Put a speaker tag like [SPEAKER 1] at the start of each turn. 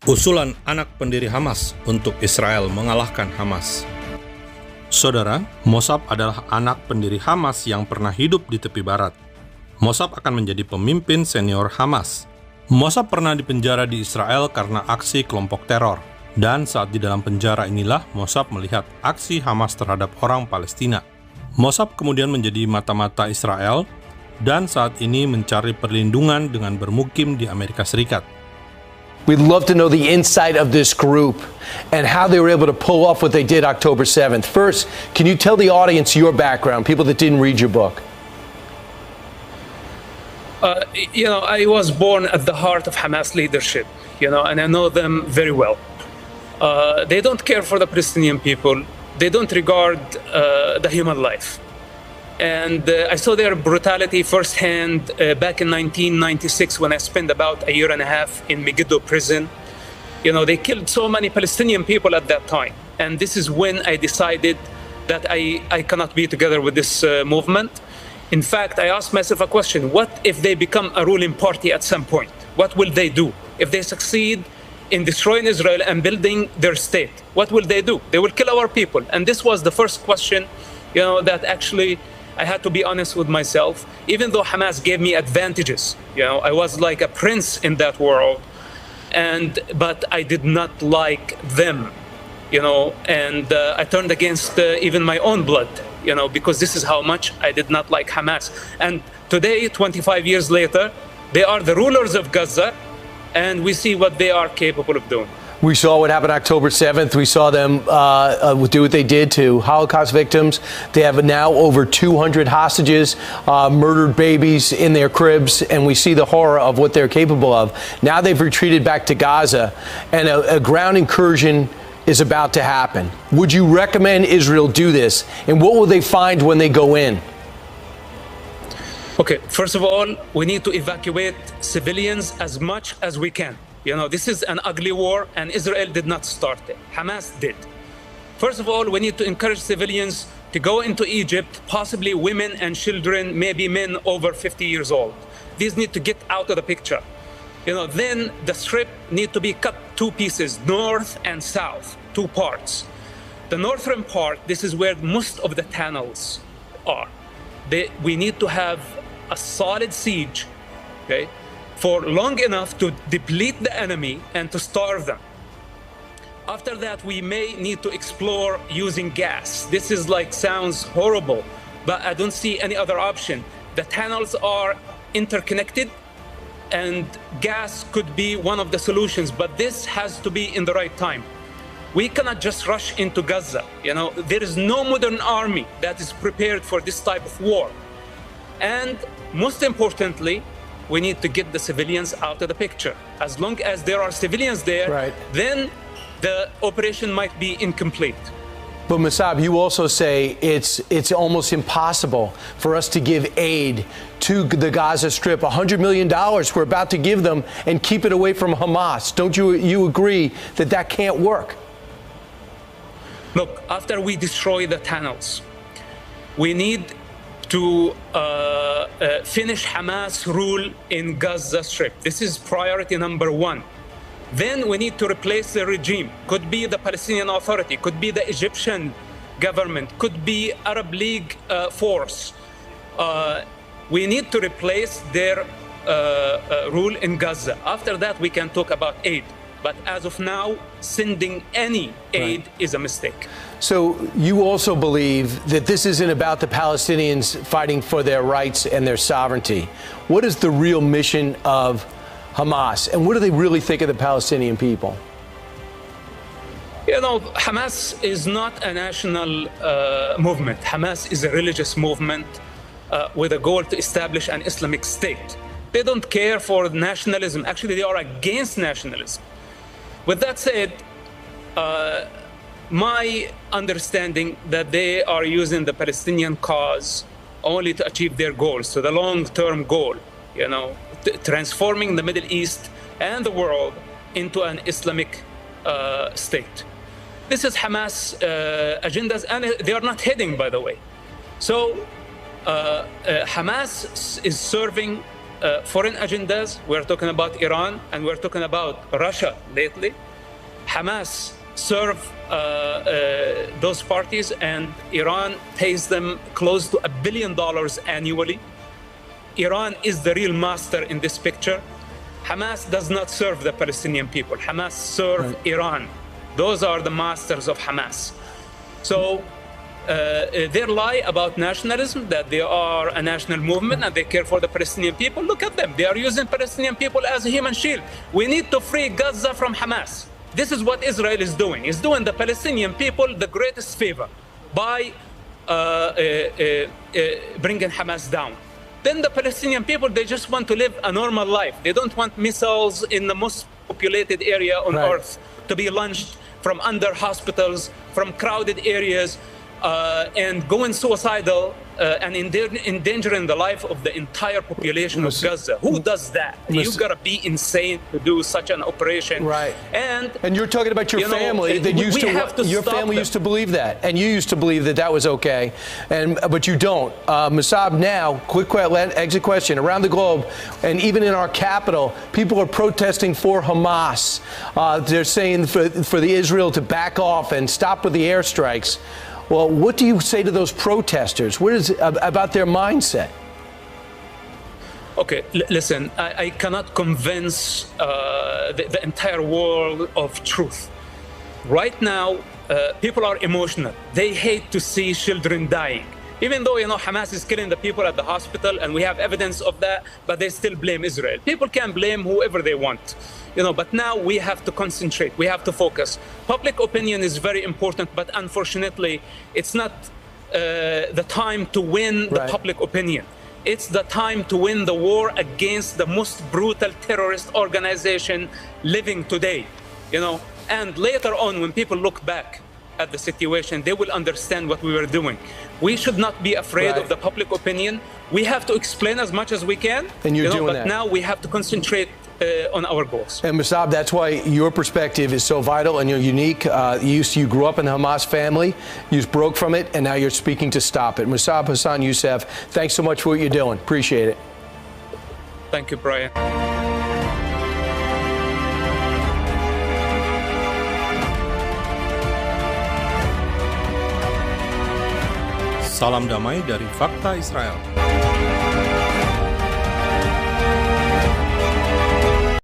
[SPEAKER 1] Usulan anak pendiri Hamas untuk Israel mengalahkan Hamas. Saudara, Mossab adalah anak pendiri Hamas yang pernah hidup di tepi barat. Mossab akan menjadi pemimpin senior Hamas. Mossab pernah dipenjara di Israel karena aksi kelompok teror. Dan saat di dalam penjara inilah Mossab melihat aksi Hamas terhadap orang Palestina. Mossab kemudian menjadi mata-mata Israel dan saat ini mencari perlindungan dengan bermukim di Amerika Serikat.
[SPEAKER 2] We'd love to know the inside of this group and how they were able to pull off what they did October 7th. First, can you tell the audience your background, people that didn't read your book?
[SPEAKER 3] I was born at the heart of Hamas leadership, and I know them very well. They don't care for the Palestinian people. They don't regard the human life. And I saw their brutality firsthand back in 1996 when I spent about a year and a half in Megiddo prison. They killed so many Palestinian people at that time. And this is when I decided that I cannot be together with this movement. In fact, I asked myself a question: what if they become a ruling party at some point? What will they do? If they succeed in destroying Israel and building their state, what will they do? They will kill our people. And this was the first question, that actually I had to be honest with myself. Even though Hamas gave me advantages, I was like a prince in that world, but I did not like them, and I turned against even my own blood, because this is how much I did not like Hamas. And today, 25 years later, they are the rulers of Gaza, and we see what they are capable of doing.
[SPEAKER 2] We saw what happened October 7th. We saw them do what they did to Holocaust victims. They have now over 200 hostages, murdered babies in their cribs, and we see the horror of what they're capable of. Now they've retreated back to Gaza, and a ground incursion is about to happen. Would you recommend Israel do this? And what will they find when they go in?
[SPEAKER 3] Okay, first of all, we need to evacuate civilians as much as we can. This is an ugly war, and Israel did not start it. Hamas did. First of all, we need to encourage civilians to go into Egypt, possibly women and children, maybe men over 50 years old. These need to get out of the picture. Then the strip need to be cut two pieces, north and south, two parts. The northern part, this is where most of the tunnels are. We need to have a solid siege, okay, for long enough to deplete the enemy and to starve them. After that, we may need to explore using gas. This sounds horrible, but I don't see any other option. The tunnels are interconnected, and gas could be one of the solutions, but this has to be in the right time. We cannot just rush into Gaza. There is no modern army that is prepared for this type of war. And most importantly, we need to get the civilians out of the picture. As long as there are civilians there,
[SPEAKER 2] right,
[SPEAKER 3] then the operation might be incomplete.
[SPEAKER 2] But Mossab, you also say it's almost impossible for us to give aid to the Gaza Strip. $100 million we're about to give them and keep it away from Hamas. Don't you agree that can't work?
[SPEAKER 3] Look, after we destroy the tunnels, we need to finish Hamas rule in Gaza Strip. This is priority number one. Then we need to replace the regime. Could be the Palestinian Authority, could be the Egyptian government, could be Arab League force. We need to replace their rule in Gaza. After that, we can talk about aid. But as of now, sending any aid is a mistake.
[SPEAKER 2] So you also believe that this isn't about the Palestinians fighting for their rights and their sovereignty. What is the real mission of Hamas, and what do they really think of the Palestinian people?
[SPEAKER 3] Hamas is not a national movement. Hamas is a religious movement with a goal to establish an Islamic state. They don't care for nationalism. Actually, they are against nationalism. With that said, my understanding that they are using the Palestinian cause only to achieve their goals, so the long-term goal, transforming the Middle East and the world into an Islamic state. This is Hamas agendas, and they are not hidden, by the way. So Hamas is serving foreign agendas. We're talking about Iran, and we're talking about Russia lately. Hamas serve those parties, and Iran pays them close to $1 billion annually. Iran is the real master in this picture. Hamas does not serve the Palestinian people. Hamas serve Iran. Those are the masters of Hamas. So their lie about nationalism, that they are a national movement and they care for the Palestinian people, look at them. They are using Palestinian people as a human shield. We need to free Gaza from Hamas. This is what Israel is doing. It's doing the Palestinian people the greatest favor by bringing Hamas down. Then the Palestinian people, they just want to live a normal life. They don't want missiles in the most populated area on earth to be launched from under hospitals, from crowded areas, and going suicidal and endangering the life of the entire population of Gaza. Who does that? You've got to be insane to do such an operation.
[SPEAKER 2] Right.
[SPEAKER 3] And
[SPEAKER 2] you're talking about your family that your family used to believe that, and you used to believe that that was okay, but you don't. Musab, now, quick exit question. Around the globe, and even in our capital, people are protesting for Hamas. They're saying for the Israel to back off and stop with the airstrikes. Well, what do you say to those protesters? What is it about their mindset?
[SPEAKER 3] Okay, listen, I cannot convince the entire world of truth. Right now, people are emotional. They hate to see children dying. Even though, Hamas is killing the people at the hospital and we have evidence of that, but they still blame Israel. People can blame whoever they want. But now we have to concentrate. We have to focus. Public opinion is very important, but unfortunately, it's not the time to win the public opinion. It's the time to win the war against the most brutal terrorist organization living today. And later on, when people look back at the situation, they will understand what we were doing. We should not be afraid of the public opinion. We have to explain as much as we can.
[SPEAKER 2] And you're doing that.
[SPEAKER 3] But now we have to concentrate on our goals.
[SPEAKER 2] And Musab, that's why your perspective is so vital and you're unique. You grew up in the Hamas family, you broke from it, and now you're speaking to stop it. Musab Hassan Youssef, thanks so much for what you're doing. Appreciate it.
[SPEAKER 3] Thank you, Brian.
[SPEAKER 1] Salam damai dari Fakta Israel.